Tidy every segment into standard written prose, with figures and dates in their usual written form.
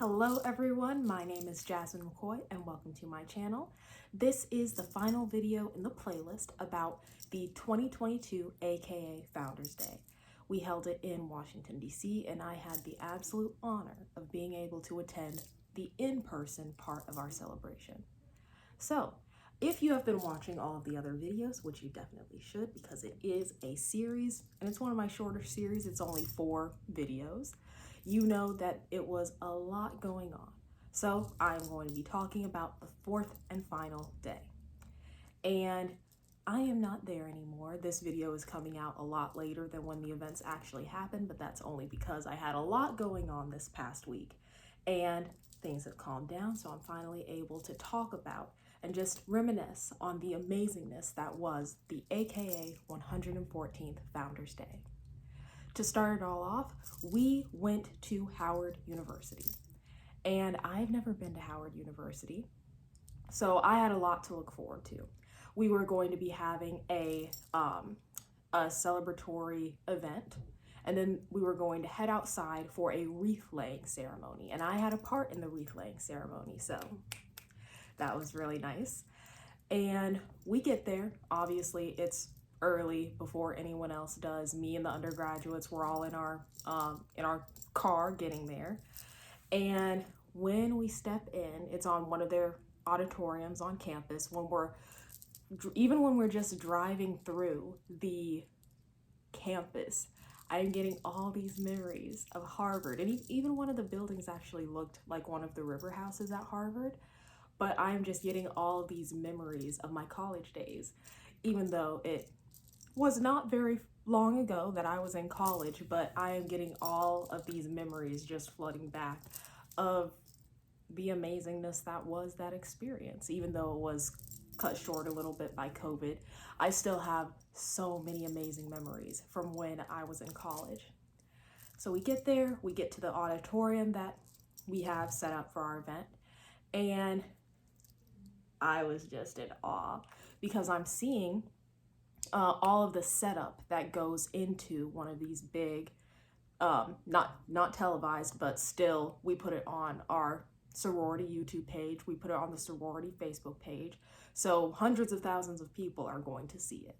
Hello everyone, my name is Jasmine McCoy and welcome to my channel. This is the final video in the playlist about the 2022 AKA Founders Day. We held it in Washington, D.C. and I had the absolute honor of being able to attend the in-person part of our celebration. So, if you have been watching all of the other videos, which you definitely should because it is a series and it's one of my shorter series, it's only 4 videos, you know that it was a lot going on. So I'm going to be talking about the 4th and final day. And I am not there anymore. This video is coming out a lot later than when the events actually happened, but that's only because I had a lot going on this past week and things have calmed down, so I'm finally able to talk about and just reminisce on the amazingness that was the AKA 114th Founders Day. To start it all off, we went to Howard University, and I've never been to Howard University, so I had a lot to look forward to. We were going to be having a celebratory event, and then we were going to head outside for a wreath-laying ceremony, and I had a part in the wreath-laying ceremony, so that was really nice. And we get there, obviously it's early before anyone else does. Me and the undergraduates were all in our car getting there. And when we step in, it's on one of their auditoriums on campus. Even when we're just driving through the campus, I'm getting all these memories of Harvard. And even one of the buildings actually looked like one of the river houses at Harvard. But I'm just getting all these memories of my college days, even though it was not very long ago that I was in college, but I am getting all of these memories just flooding back of the amazingness that was that experience. Even though it was cut short a little bit by COVID, I still have so many amazing memories from when I was in college. So we get there, we get to the auditorium that we have set up for our event, and I was just in awe because I'm seeing all of the setup that goes into one of these big, not televised, but still we put it on our sorority YouTube page. We put it on the sorority Facebook page. So hundreds of thousands of people are going to see it.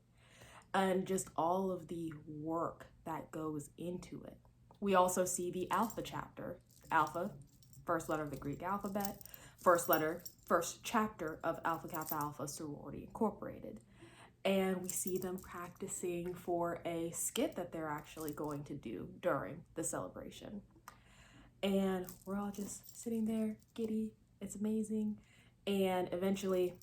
And just all of the work that goes into it. We also see the Alpha chapter. Alpha, first letter of the Greek alphabet, first chapter of Alpha Kappa Alpha Sorority Incorporated. And we see them practicing for a skit that they're actually going to do during the celebration. And we're all just sitting there, giddy, it's amazing. And eventually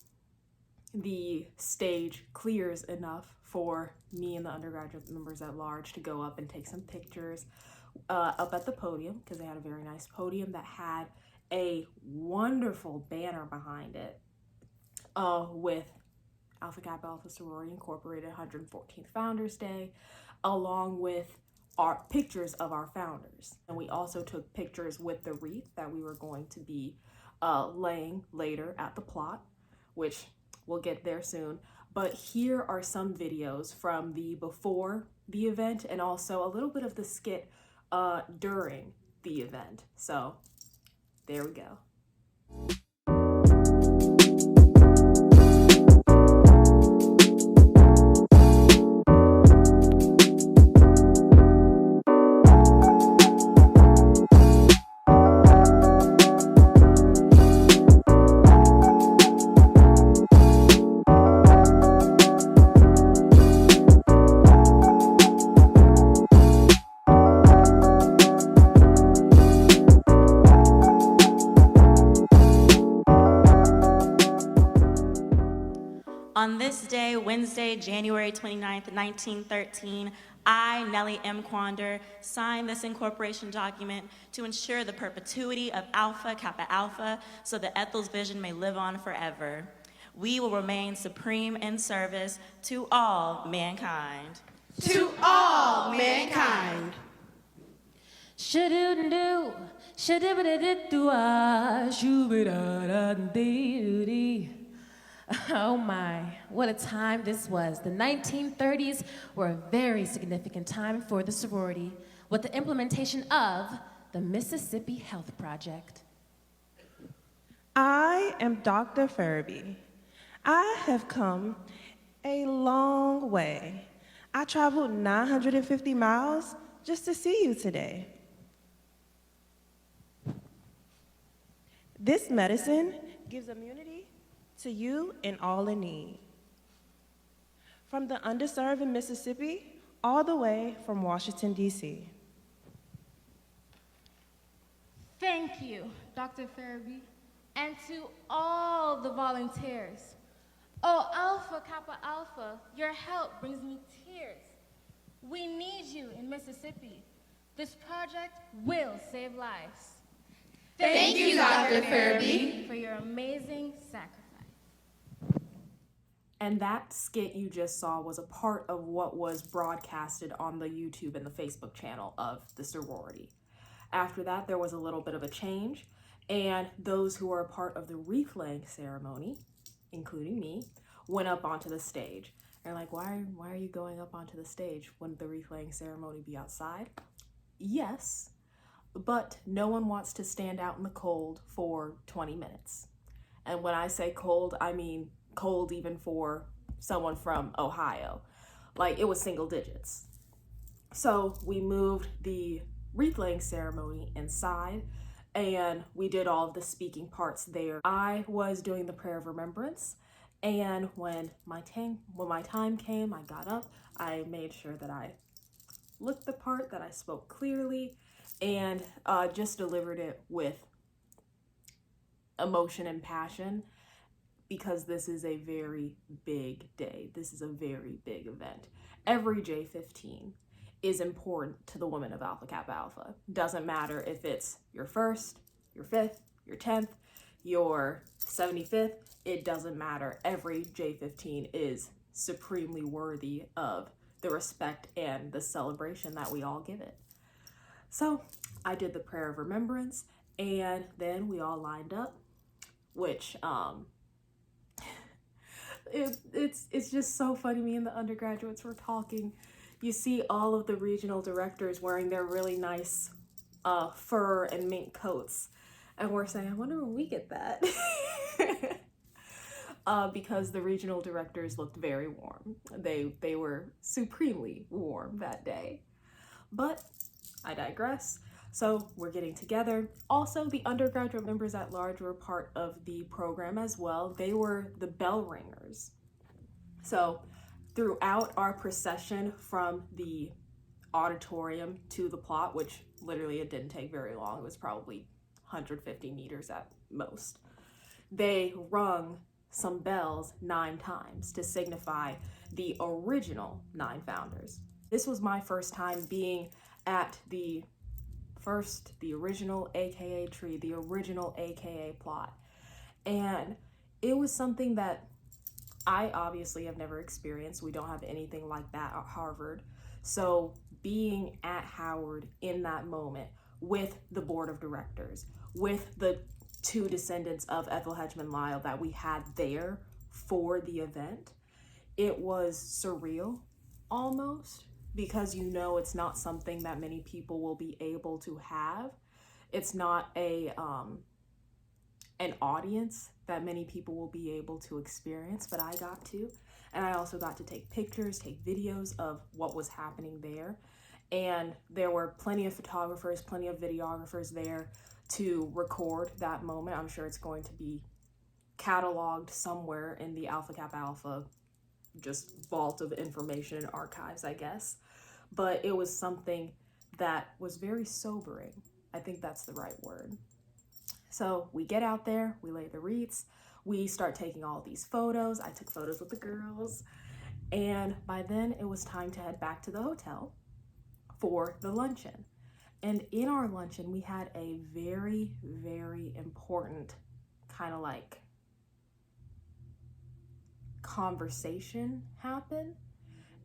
the stage clears enough for me and the undergraduate members at large to go up and take some pictures up at the podium, because they had a very nice podium that had a wonderful banner behind it with Alpha Kappa Alpha Sorority Incorporated 114th Founders Day, along with our pictures of our founders. And we also took pictures with the wreath that we were going to be laying later at the plot, which we'll get there soon. But here are some videos from the before the event and also a little bit of the skit during the event. So there we go. On this day, Wednesday, January 29th, 1913, I, Nellie M. Quander, signed this incorporation document to ensure the perpetuity of Alpha Kappa Alpha so that Ethel's vision may live on forever. We will remain supreme in service to all mankind. To all mankind. Shoo-doo-doo, shoo-doo-doo-doo-doo-ah, shoo-ba-da-da-dee-dee. Oh my, what a time this was. The 1930s were a very significant time for the sorority with the implementation of the Mississippi Health Project. I am Dr. Furby. I have come a long way. I traveled 950 miles just to see you today. This medicine gives immunity to you and all in need. From the underserved in Mississippi, all the way from Washington, D.C. Thank you, Dr. Farabee, and to all the volunteers. Oh, Alpha Kappa Alpha, your help brings me tears. We need you in Mississippi. This project will save lives. Thank you, Dr. Farabee, for your amazing sacrifice. And that skit you just saw was a part of what was broadcasted on the YouTube and the Facebook channel of the sorority. After that, there was a little bit of a change, and those who were a part of the wreath-laying ceremony, including me, went up onto the stage. They're like, why are you going up onto the stage? Wouldn't the wreath-laying ceremony be outside? Yes, but no one wants to stand out in the cold for 20 minutes. And when I say cold, I mean cold even for someone from Ohio. Like, it was single digits. So we moved the wreath-laying ceremony inside, and we did all of the speaking parts there. I was doing the prayer of remembrance, and when my time came, I got up, I made sure that I looked the part, that I spoke clearly, and just delivered it with emotion and passion, because this is a very big day. This is a very big event. Every J15 is important to the women of Alpha Kappa Alpha. Doesn't matter if it's your first, your fifth, your 10th, your 75th, it doesn't matter. Every J15 is supremely worthy of the respect and the celebration that we all give it. So I did the prayer of remembrance, and then we all lined up, which it's just so funny. Me and the undergraduates were talking. You see all of the regional directors wearing their really nice fur and mink coats, and we're saying, I wonder when we get that. Because the regional directors looked very warm. They were supremely warm that day. But I digress. So we're getting together. Also, the undergraduate members at large were part of the program as well. They were the bell ringers. So throughout our procession from the auditorium to the plot, which literally it didn't take very long, it was probably 150 meters at most, they rung some bells 9 times to signify the original 9 founders. This was my first time being at the original AKA tree, the original AKA plot. And it was something that I obviously have never experienced. We don't have anything like that at Harvard. So being at Howard in that moment with the board of directors, with the 2 descendants of Ethel Hedgeman Lyle that we had there for the event, it was surreal almost, because you know it's not something that many people will be able to have. It's not an audience that many people will be able to experience, but I got to. And I also got to take pictures, take videos of what was happening there. And there were plenty of photographers, plenty of videographers there to record that moment. I'm sure it's going to be cataloged somewhere in the Alpha Kappa Alpha just vault of information and archives, I guess. But it was something that was very sobering. I think that's the right word. So we get out there, we lay the wreaths, we start taking all these photos. I took photos with the girls, and by then it was time to head back to the hotel for the luncheon. And in our luncheon, we had a very, very important kind of like conversation happen.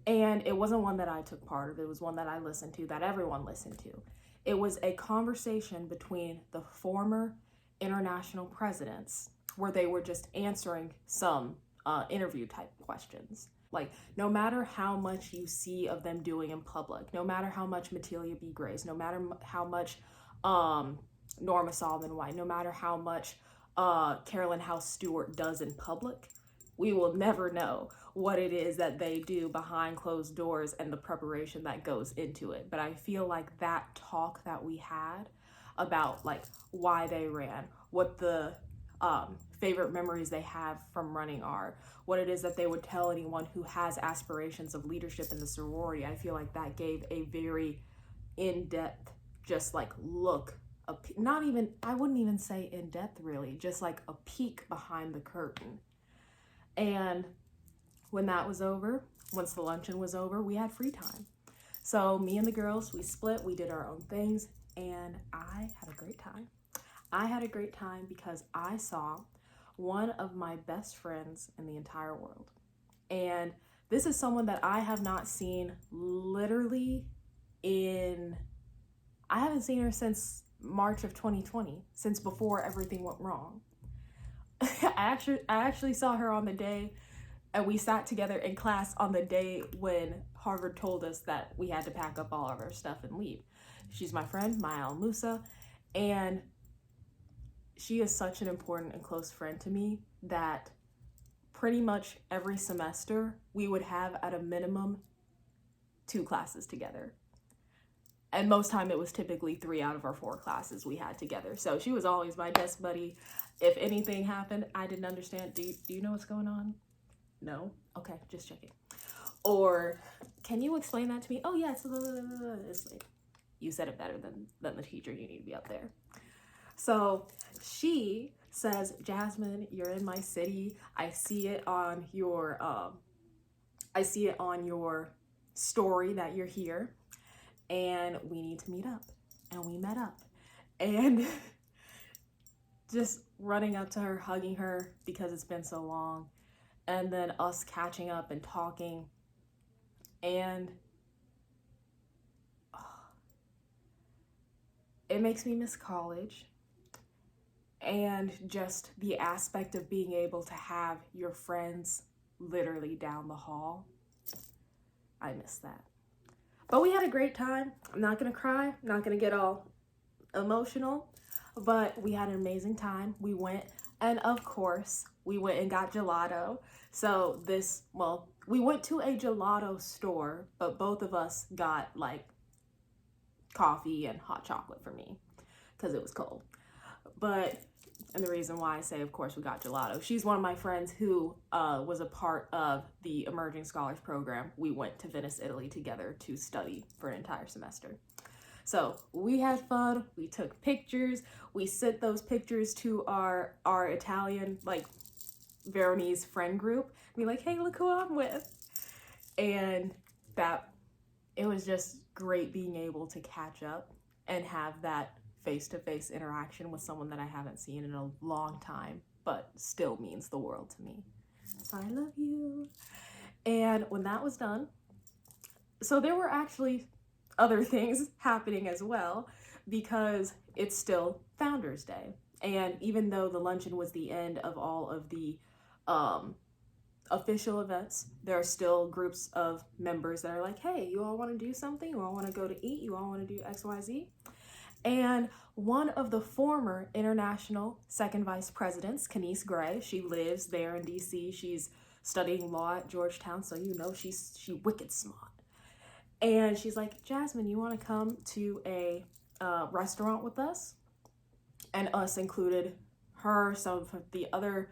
And it wasn't one that I took part of, it was one that I listened to, that everyone listened to. It was a conversation between the former international presidents, where they were just answering some interview type questions. Like, no matter how much you see of them doing in public, no matter how much Matelia B. Grace, no matter how much Norma Solomon White, no matter how much Carolyn House Stewart does in public. We will never know what it is that they do behind closed doors and the preparation that goes into it. But I feel like that talk that we had about like why they ran, what the favorite memories they have from running are, what it is that they would tell anyone who has aspirations of leadership in the sorority. I feel like that gave a very in-depth, just like look, not even, I wouldn't even say in-depth really, just like a peek behind the curtain. And when that was over, once the luncheon was over, we had free time. So me and the girls, we split, we did our own things, and I had a great time. I had a great time because I saw one of my best friends in the entire world. And this is someone that I have not seen literally I haven't seen her since March of 2020, since before everything went wrong. I actually saw her on the day, and we sat together in class on the day when Harvard told us that we had to pack up all of our stuff and leave. She's my friend, Maya Al-Musa, and she is such an important and close friend to me that pretty much every semester we would have at a minimum 2 classes together. And most time it was typically 3 out of our 4 classes we had together. So she was always my desk buddy. If anything happened, I didn't understand. Do you know what's going on? No? Okay, just checking. Or, can you explain that to me? Oh, yeah, it's like, you said it better than the teacher. You need to be up there. So she says, Jasmine, you're in my city. I see it on your story that you're here, and we need to meet up. And we met up, and just running up to her, hugging her because it's been so long, and then us catching up and talking, and it makes me miss college. And just the aspect of being able to have your friends literally down the hall. I miss that. But we had a great time. I'm not gonna cry, I'm not gonna get all emotional, but we had an amazing time. We went, and of course, we went and got gelato. So we went to a gelato store, but both of us got like coffee and hot chocolate for me because it was cold. And the reason why I say, of course, we got gelato. She's one of my friends who was a part of the Emerging Scholars Program. We went to Venice, Italy together to study for an entire semester. So we had fun. We took pictures. We sent those pictures to our Italian, like, Veronese friend group. Be like, hey, look who I'm with. And it was just great being able to catch up and have that face-to-face interaction with someone that I haven't seen in a long time, but still means the world to me. So I love you. And when that was done, so there were actually other things happening as well, because it's still Founders Day. And even though the luncheon was the end of all of the official events, there are still groups of members that are like, hey, you all want to do something? You all want to go to eat? You all want to do XYZ? And one of the former international second vice presidents, Kenise Gray, she lives there in DC. She's studying law at Georgetown, so you know she wicked smart. And she's like, Jasmine, you want to come to a restaurant with us? And us included her, some of the other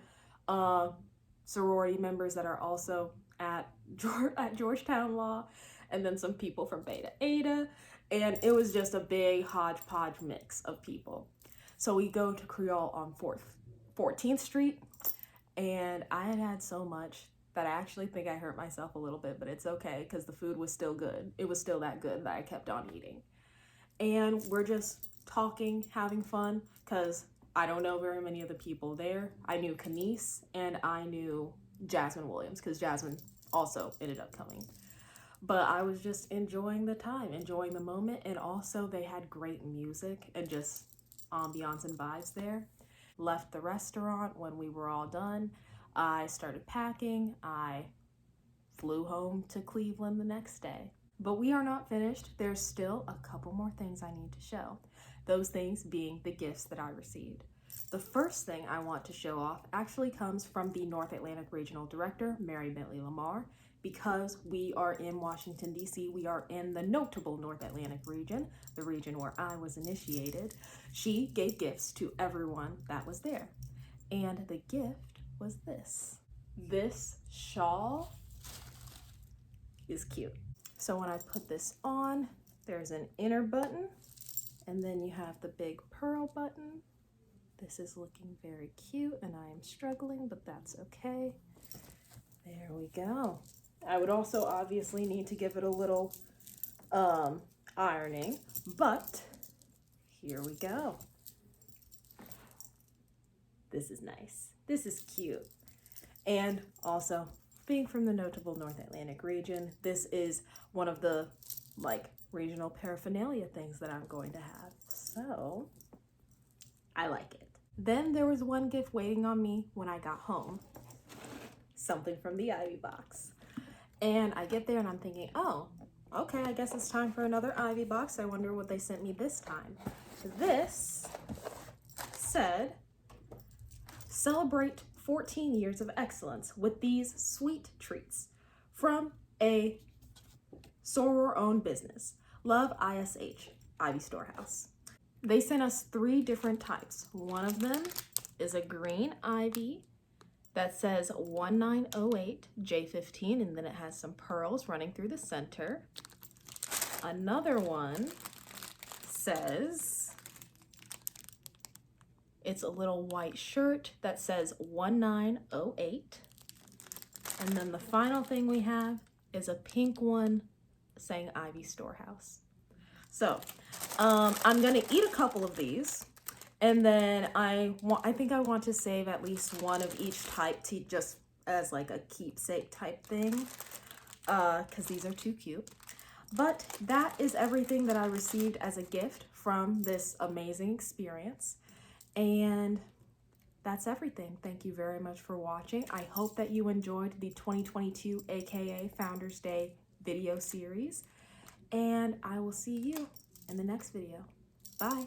sorority members that are also at Georgetown Law, and then some people from Beta Eta. And it was just a big hodgepodge mix of people. So we go to Creole on 14th Street, and I had so much that I actually think I hurt myself a little bit, but it's okay because the food was still good. It was still that good that I kept on eating. And we're just talking, having fun, because I don't know very many of the people there. I knew Kenise and I knew Jasmine Williams, because Jasmine also ended up coming. But I was just enjoying the time, enjoying the moment, and also they had great music and just ambiance and vibes there. Left the restaurant when we were all done. I started packing. I flew home to Cleveland the next day. But we are not finished. There's still a couple more things I need to show. Those things being the gifts that I received. The first thing I want to show off actually comes from the North Atlantic Regional Director, Mary Bentley Lamar. Because we are in Washington, D.C., we are in the notable North Atlantic region, the region where I was initiated. She gave gifts to everyone that was there. And the gift was this. This shawl is cute. So when I put this on, there's an inner button, and then you have the big pearl button. This is looking very cute, and I am struggling, but that's okay. There we go. I would also obviously need to give it a little ironing, but here we go. This is nice. This is cute. And also, being from the notable North Atlantic region, this is one of the regional paraphernalia things that I'm going to have. So I like it. Then there was one gift waiting on me when I got home. Something from the Ivy box. And I get there and I'm thinking, oh, okay, I guess it's time for another Ivy box. I wonder what they sent me this time. This said, celebrate 14 years of excellence with these sweet treats from a soror-owned business. Love, ISH, Ivy Storehouse. They sent us 3 different types. One of them is a green Ivy that says 1908 J15, and then it has some pearls running through the center. Another one says it's a little white shirt that says 1908. And then the final thing we have is a pink one saying Ivy Storehouse. So I'm gonna eat a couple of these. And then I think I want to save at least one of each type to just as like a keepsake type thing, because these are too cute. But that is everything that I received as a gift from this amazing experience. And that's everything. Thank you very much for watching. I hope that you enjoyed the 2022 aka Founders Day video series. And I will see you in the next video. Bye.